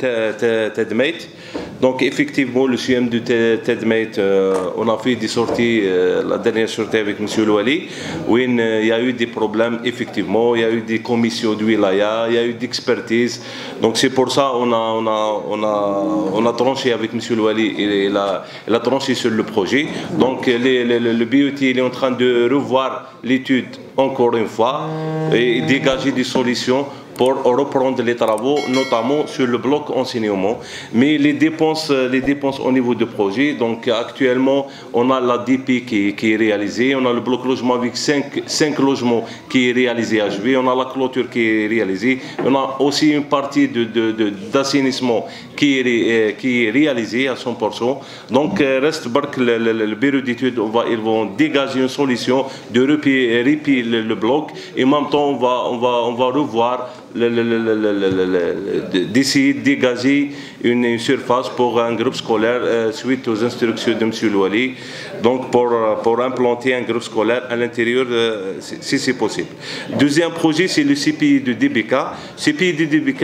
Tedmate. Donc effectivement, le CM de Tedmate, on a fait des sorties, la dernière sortie avec M. Louali, où il y a eu des problèmes, effectivement, il y a eu des commissions de wilaya, il y a eu d'expertise. Donc c'est pour ça qu'on a tranché avec M. Louali, il a tranché sur le projet. Donc le BET il est en train de revoir l'étude encore une fois et dégager des solutions pour reprendre les travaux, notamment sur le bloc enseignement. Mais les dépenses au niveau du projet, donc actuellement, on a la DP qui est réalisée, on a le bloc logement avec 5 logements qui est réalisé à Jouer, on a la clôture qui est réalisée, on a aussi une partie d'assainissement qui est réalisée à 100%. Donc, reste le bureau d'études, ils vont dégager une solution de repier le bloc et en même temps, on va revoir d'essayer de dégager une surface pour un groupe scolaire suite aux instructions de M. Louali, donc pour implanter un groupe scolaire à l'intérieur si c'est possible. Deuxième projet, c'est le CPI de DBK. CPI de DBK,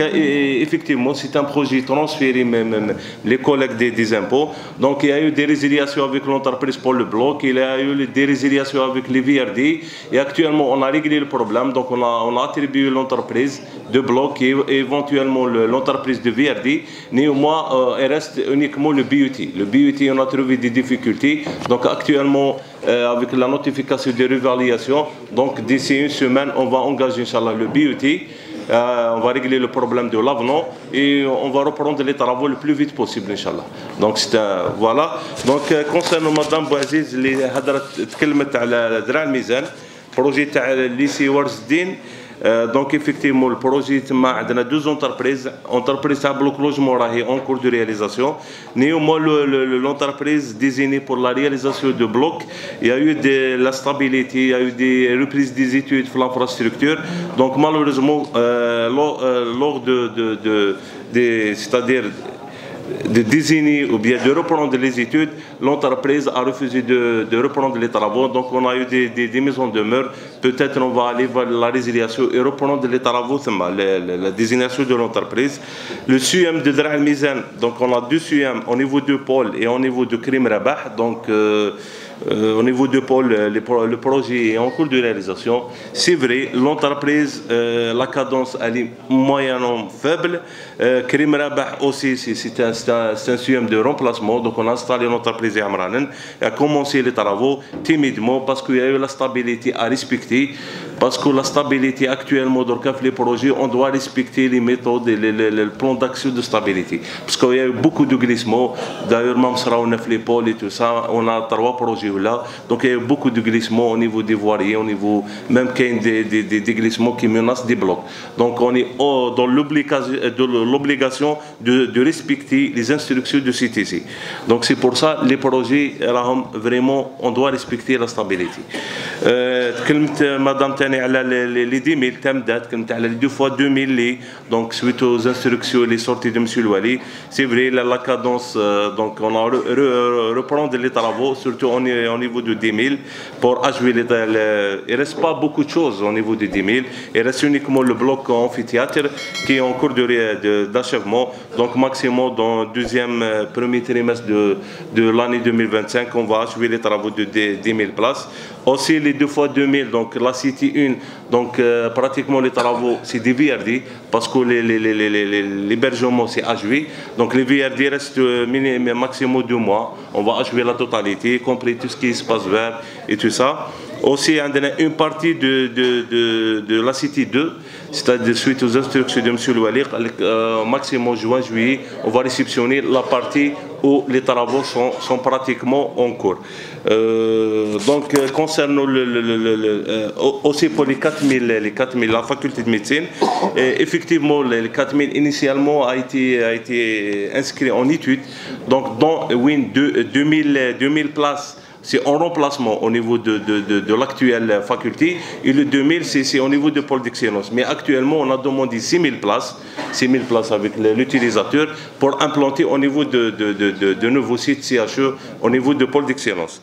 effectivement, c'est un projet transféré même les collègues des impôts. Donc il y a eu des résiliations avec l'entreprise pour le bloc, il y a eu des résiliations avec les VRD et actuellement on a réglé le problème, donc on a attribué l'entreprise de bloc et éventuellement l'entreprise de VRD. Néanmoins, il reste uniquement le BUT. Le BUT, on a trouvé des difficultés. Donc actuellement, avec la notification de réévaluation, donc d'ici une semaine, on va engager, Inch'Allah, le BUT. On va régler le problème de l'avenant et on va reprendre les travaux le plus vite possible, Inch'Allah. Donc voilà. Donc concernant Madame Bouaziz, اللي تكلمت على درع الميزان projet تاع lycée Warzdin. Donc effectivement le projet تما عندنا deux entreprises تاع bloc logement راهي en cours de réalisation. Néanmoins l'entreprise désignée pour la réalisation de bloc, il y a eu de la stabilité, il y a eu des reprises des études pour l'infrastructure. Donc malheureusement lors c'est-à-dire de désigner ou bien de reprendre les études, l'entreprise a refusé de reprendre les travaux. Donc on a eu des mises en demeure. Peut-être on va aller vers la résiliation et reprendre les travaux, la désignation de l'entreprise. Le SUM de Dra al-Mizan, donc on a deux SUM au niveau de Pôle et au niveau de Krim Rabah. Donc au niveau de Pôle, le projet est en cours de réalisation. C'est vrai, l'entreprise, la cadence elle est moyennement faible. Krim Rabah aussi, c'est un SUM de remplacement. Donc on a installé l'entreprise à Amranen et a commencé les travaux timidement parce qu'il y a eu la stabilité à respecter. Parce que la stabilité actuellement dans les projets, on doit respecter les méthodes et le plan d'action de stabilité. Parce qu'il y a eu beaucoup de glissements. D'ailleurs, même si on a fait les pôles et tout ça, on a 3 projets là. Donc il y a eu beaucoup de glissements au niveau des voiries, au niveau même qu'il y a des glissements qui menacent des blocs. Donc on est dans l'obligation de respecter les instructions de CTC. Donc c'est pour ça les projets, vraiment, on doit respecter la stabilité. Madame les 10 000 تمدت كنت على les 2 fois 2000 لي donc suite aux instructions les sorties de M. Louali. C'est vrai la cadence donc on a reprendre les travaux surtout au niveau de 10 000 pour achever il reste pas beaucoup de choses au niveau de 10 000. Il reste uniquement le bloc amphithéâtre qui est en cours d'achèvement. Donc maximum dans le premier trimestre de l'année 2025 on va achever les travaux de 10 000 places. Aussi les 2 fois 2000 donc la City 1 donc pratiquement les travaux c'est des VRD parce que l'hébergement c'est achevé. Donc les VRD restent maximum 2 mois. On va achever la totalité, y compris tout ce qui est espace vert et tout ça. Aussi, on a une partie de la City 2, c'est-à-dire suite aux instructions de M. Louali, maximum juin-juillet, on va réceptionner la partie où les travaux sont pratiquement en cours. Donc, concernant aussi pour les 4000, la faculté de médecine, effectivement, les 4000 initialement a été inscrit en étude. Donc, dans 2000 places. C'est en remplacement au niveau de l'actuelle faculté et le 2000 c'est au niveau de pôle d'excellence. Mais actuellement on a demandé 6000 places avec l'utilisateur pour implanter au niveau de nouveaux sites CHE au niveau de pôle d'excellence.